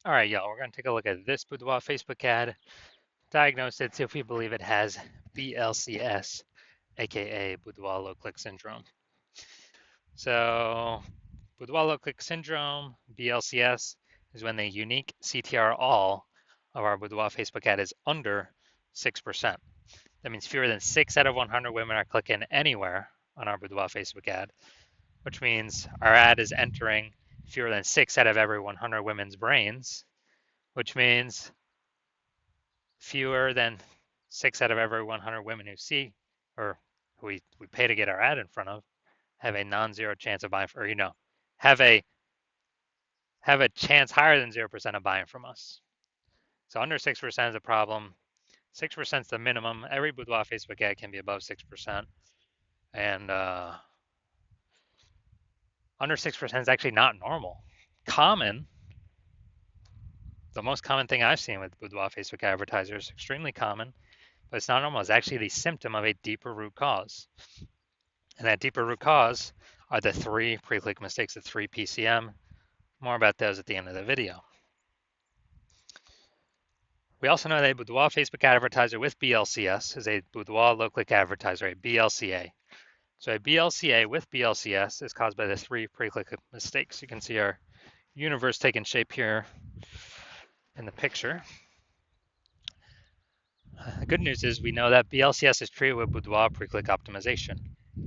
All right, y'all, we're going to take a look at this Boudoir Facebook ad, diagnose it, see if we believe it has BLCS, aka Boudoir low click syndrome. So, Boudoir low click syndrome, BLCS, is when the unique CTR all of our Boudoir Facebook ad is under 6%. That means fewer than 6 out of 100 women are clicking anywhere on our Boudoir Facebook ad, which means our ad is entering fewer than 6 out of every 100 women's brains, which means fewer than 6 out of every 100 women who see or who we pay to get our ad in front of have a non-zero chance of buying, or have a chance higher than 0% of buying from us. So under 6% is a problem. 6% is the minimum. Every Boudoir Facebook ad can be above 6%, and under 6% is actually not normal. Common, the most common thing I've seen with Boudoir Facebook advertisers, extremely common, but it's not normal. It's actually the symptom of a deeper root cause. And that deeper root cause are the 3 pre-click mistakes, the 3 PCM. More about those at the end of the video. We also know that a Boudoir Facebook advertiser with BLCS is a Boudoir low-click advertiser, a BLCA. So a BLCA with BLCS is caused by the 3 pre-click mistakes. You can see our universe taking shape here in the picture. The good news is we know that BLCS is treated with Boudoir pre-click optimization,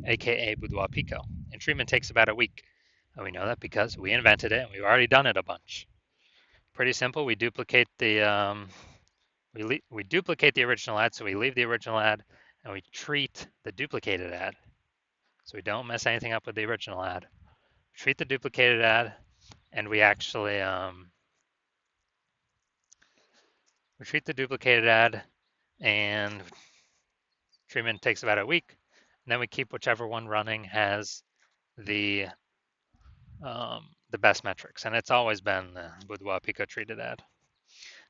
aka Boudoir Pico, and treatment takes about a week. And we know that because we invented it and we've already done it a bunch. Pretty simple. We duplicate the we duplicate the original ad, so we leave the original ad and we treat the duplicated ad. So we don't mess anything up with the original ad. We treat the duplicated ad, and we actually we treat the duplicated ad, and treatment takes about a week. And then we keep whichever one running has the best metrics, and it's always been the Boudoir Pico treated ad.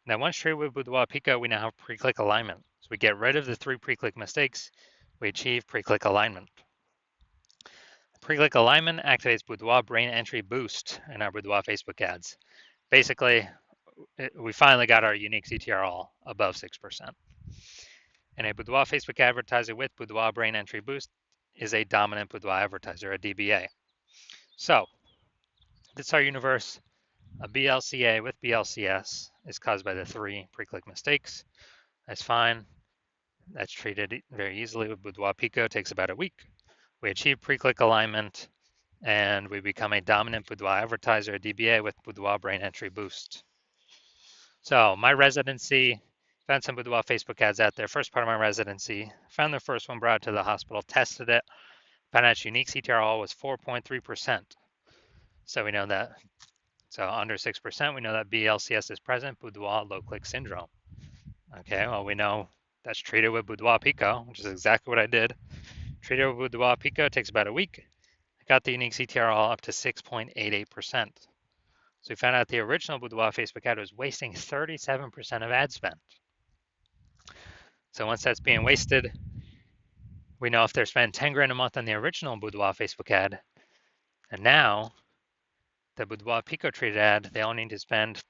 Now, once treated with Boudoir Pico, we now have pre-click alignment. So we get rid of the 3 pre-click mistakes. We achieve pre-click alignment. Pre-click alignment activates Boudoir brain entry boost in our Boudoir Facebook ads. Basically, we finally got our unique CTR all above 6%. And a Boudoir Facebook advertiser with Boudoir brain entry boost is a dominant Boudoir advertiser, a DBA. So, this is our universe. A BLCA with BLCS is caused by the 3 pre-click mistakes. That's fine. That's treated very easily with Boudoir Pico. It takes about a week. We achieve pre-click alignment, and we become a dominant Boudoir advertiser, a DBA with Boudoir brain entry boost. So my residency, found some Boudoir Facebook ads out there. First part of my residency, found the first one, brought it to the hospital, tested it, found out its unique CTR all was 4.3%. So we know that. So under 6%, we know that BLCS is present, Boudoir low click syndrome. Okay, well, we know that's treated with Boudoir Pico, which is exactly what I did. Treated with Boudoir Pico, takes about a week. I got the unique CTR all up to 6.88%. So we found out the original Boudoir Facebook ad was wasting 37% of ad spend. So once that's being wasted, we know if they're spending 10 grand a month on the original Boudoir Facebook ad, and now the Boudoir Pico treated ad, they only need to spend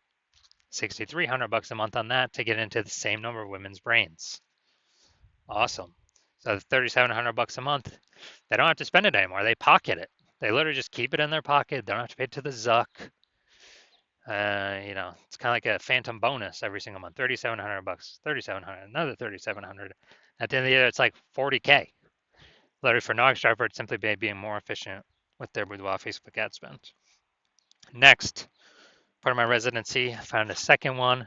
$6,300 a month on that to get into the same number of women's brains. Awesome. So the $3,700 a month, they don't have to spend it anymore. They pocket it. They literally just keep it in their pocket. They don't have to pay it to the Zuck. It's kind of like a phantom bonus every single month. $3,700, $3,700, another $3,700. At the end of the year, it's like $40K. Literally for no extra effort, simply by being more efficient with their Boudoir Facebook ad spend. Next, part of my residency, I found a second one,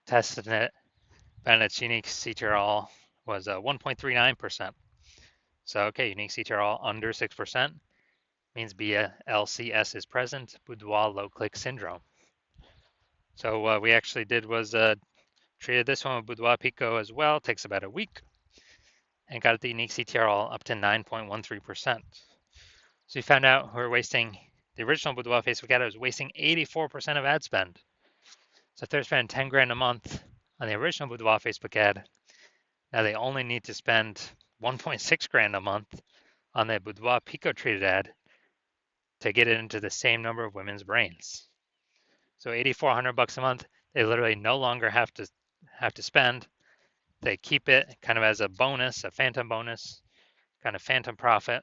tested it, found its unique CTR all was 1.39%. So, okay, unique CTR all under 6% means BLCS is present, Boudoir low click syndrome. So what we actually did was treated this one with Boudoir Pico as well. It takes about a week, and got the unique CTR all up to 9.13%. So we found out we're wasting, the original Boudoir Facebook ad was wasting 84% of ad spend. So if they're spending 10 grand a month on the original Boudoir Facebook ad, now they only need to spend 1.6 grand a month on the Boudoir Pico treated ad to get it into the same number of women's brains. So $8,400 a month, they literally no longer have to spend. They keep it kind of as a bonus, a phantom bonus, kind of phantom profit.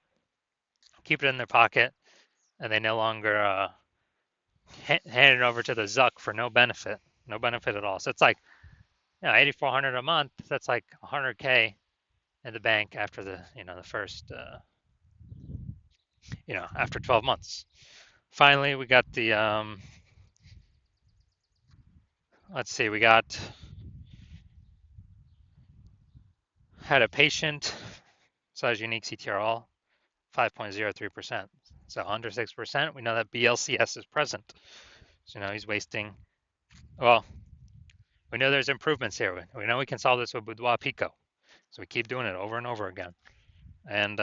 Keep it in their pocket, and they no longer hand it over to the Zuck for no benefit at all. So it's like, 8,400 a month. That's like 100K in the bank after the first, after 12 months. Finally, we got the let's see, we had a patient size unique CTRL 5.03%. So under 6%, we know that BLCS is present. So he's wasting. Well, we know there's improvements here. We know we can solve this with Boudoir Pico. So we keep doing it over and over again. And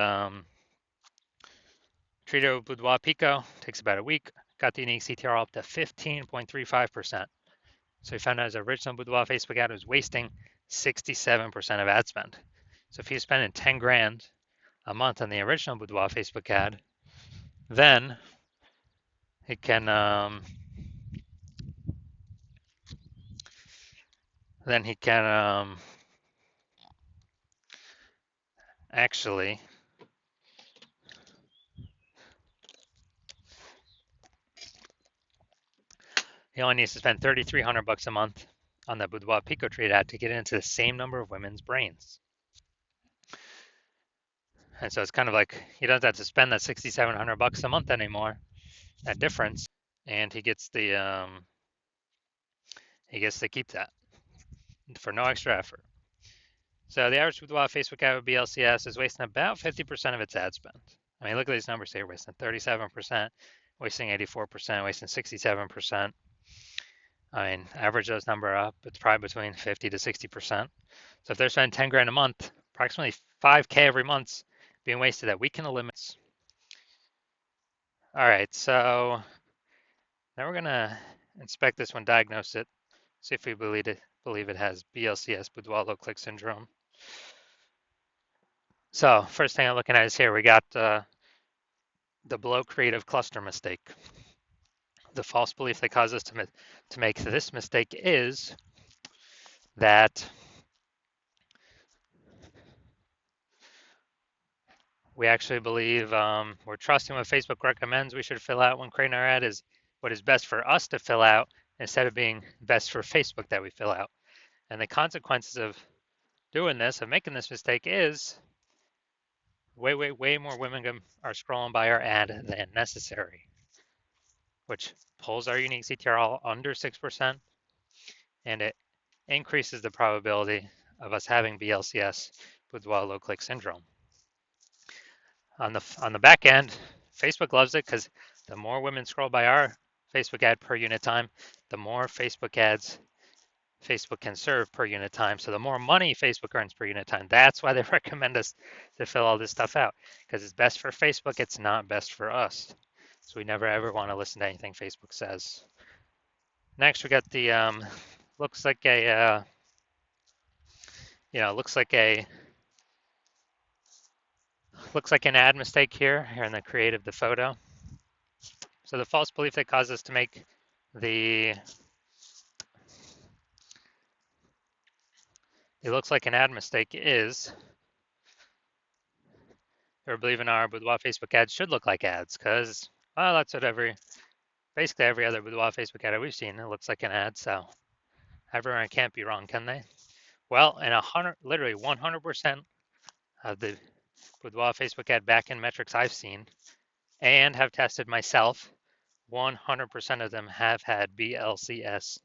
treated with Boudoir Pico, takes about a week, got the unique CTR up to 15.35%. So we found out his original Boudoir Facebook ad was wasting 67% of ad spend. So if he's spending 10 grand a month on the original Boudoir Facebook ad, then he can actually he only needs to spend $3,300 a month on the Boudoir Pico trade ad to get into the same number of women's brains. And so it's kind of like he doesn't have to spend that $6,700 a month anymore, that difference, and he gets to keep that for no extra effort. So the average Boudoir Facebook ad with BLCS is wasting about 50% of its ad spend. I mean, look at these numbers here: wasting 37%, wasting 84%, wasting 67%. I mean, average those numbers up, it's probably between 50 to 60%. So if they're spending 10 grand a month, approximately 5K every month being wasted that we can eliminate. All right, so now we're gonna inspect this one, diagnose it, see if we believe it has BLCS, Boudoir Lookalike syndrome. So first thing I'm looking at is here, we got the below creative cluster mistake. The false belief that caused us to make this mistake is that we actually believe we're trusting what Facebook recommends we should fill out when creating our ad is what is best for us to fill out instead of being best for Facebook that we fill out. And the consequences of doing this, of making this mistake, is way more women are scrolling by our ad than necessary, which pulls our unique CTRL under 6%, and it increases the probability of us having BLCS, Boudoir Lookalike syndrome. On the back end, Facebook loves it because the more women scroll by our Facebook ad per unit time, the more Facebook ads Facebook can serve per unit time. So the more money Facebook earns per unit time. That's why they recommend us to fill all this stuff out, because it's best for Facebook. It's not best for us. So we never ever want to listen to anything Facebook says. Next, we got the looks like an ad mistake here in the create of the photo. So the false belief that caused us to make it looks like an ad mistake is we're believing our Boudoir Facebook ads should look like ads, because, well, that's what basically every other Boudoir Facebook ad we've seen, it looks like an ad, so everyone can't be wrong, can they? Well, and literally 100% of the Boudoir Facebook ad backend metrics I've seen and have tested myself, 100% of them have had BLCS,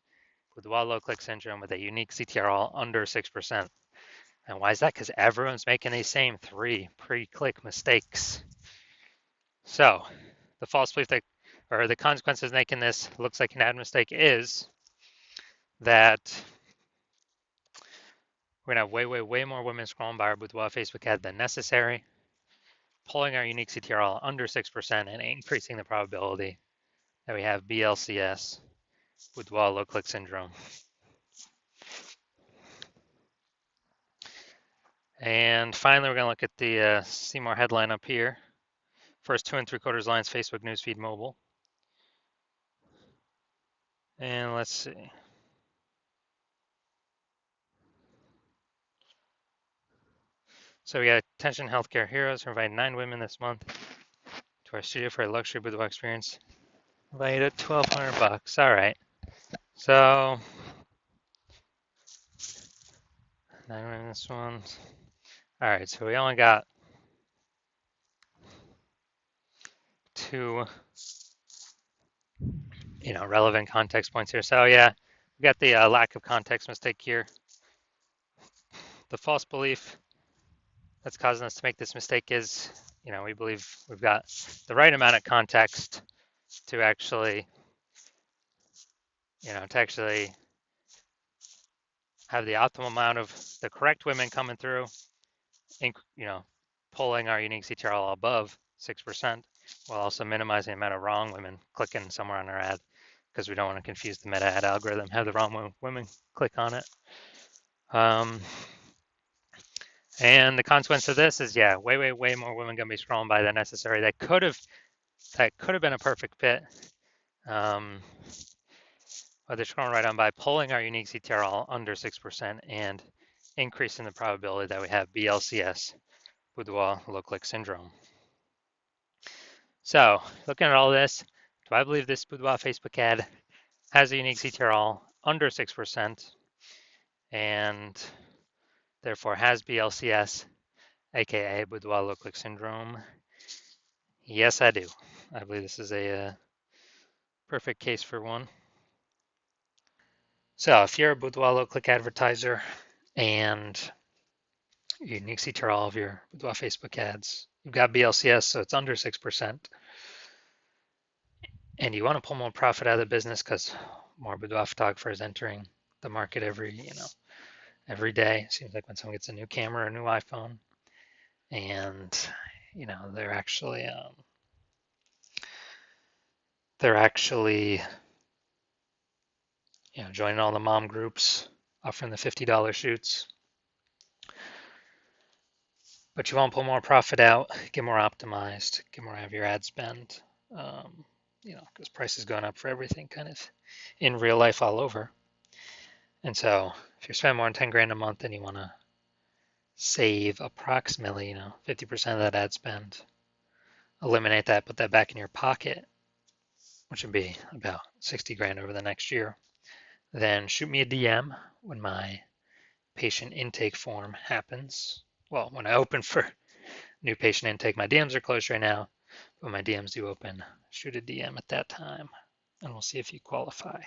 Boudoir Lookalike syndrome, with a unique CTRL under 6%. And why is that? Because everyone's making these same 3 pre-click mistakes. So the false belief or the consequences of making this looks like an ad mistake is that we're gonna have way more women scrolling by our Boudoir Facebook ad than necessary, pulling our unique CTRL under 6% and increasing the probability that we have BLCS, Boudoir Lookalike syndrome. And finally, we're gonna look at the see more headline up here. First 2 3/4 lines, Facebook newsfeed mobile. And let's see. So we got Attention Healthcare Heroes. We're inviting 9 women this month to our studio for a luxury boudoir experience. Valued at $1,200. All right. So 9 women this one. All right. So we only got 2, relevant context points here. So yeah, we got the lack of context mistake here. The false belief that's causing us to make this mistake is, we believe we've got the right amount of context to actually, have the optimal amount of the correct women coming through, pulling our unique CTRL above 6%, while also minimizing the amount of wrong women clicking somewhere on our ad, because we don't want to confuse the meta ad algorithm, have the wrong women click on it. And the consequence of this is, yeah, way more women gonna be scrolling by than necessary. That could have been a perfect fit. But they're scrolling right on by, pulling our unique CTRL under 6% and increasing the probability that we have BLCS, Boudoir Lookalike syndrome. So, looking at all this, do I believe this Boudoir Facebook ad has a unique CTRL under 6% and therefore has BLCS, aka Boudoir Lookalike syndrome? Yes, I do. I believe this is a perfect case for one. So if you're a Boudoir Lookalike advertiser and your unique CTRL of your Boudoir Facebook ads, you've got BLCS, so it's under 6%, and you want to pull more profit out of the business because more boudoir photographers entering the market every day. It seems like when someone gets a new camera, a new iPhone, and they're actually joining all the mom groups, offering the $50 shoots. But you want to pull more profit out, get more optimized, get more out of your ad spend, because price is going up for everything kind of in real life all over. And so if you're spending more than 10 grand a month and you want to save approximately, 50% of that ad spend, eliminate that, put that back in your pocket, which would be about 60 grand over the next year, then shoot me a DM when my patient intake form happens. Well, when I open for new patient intake, my DMs are closed right now, but when my DMs do open, shoot a DM at that time, and we'll see if you qualify.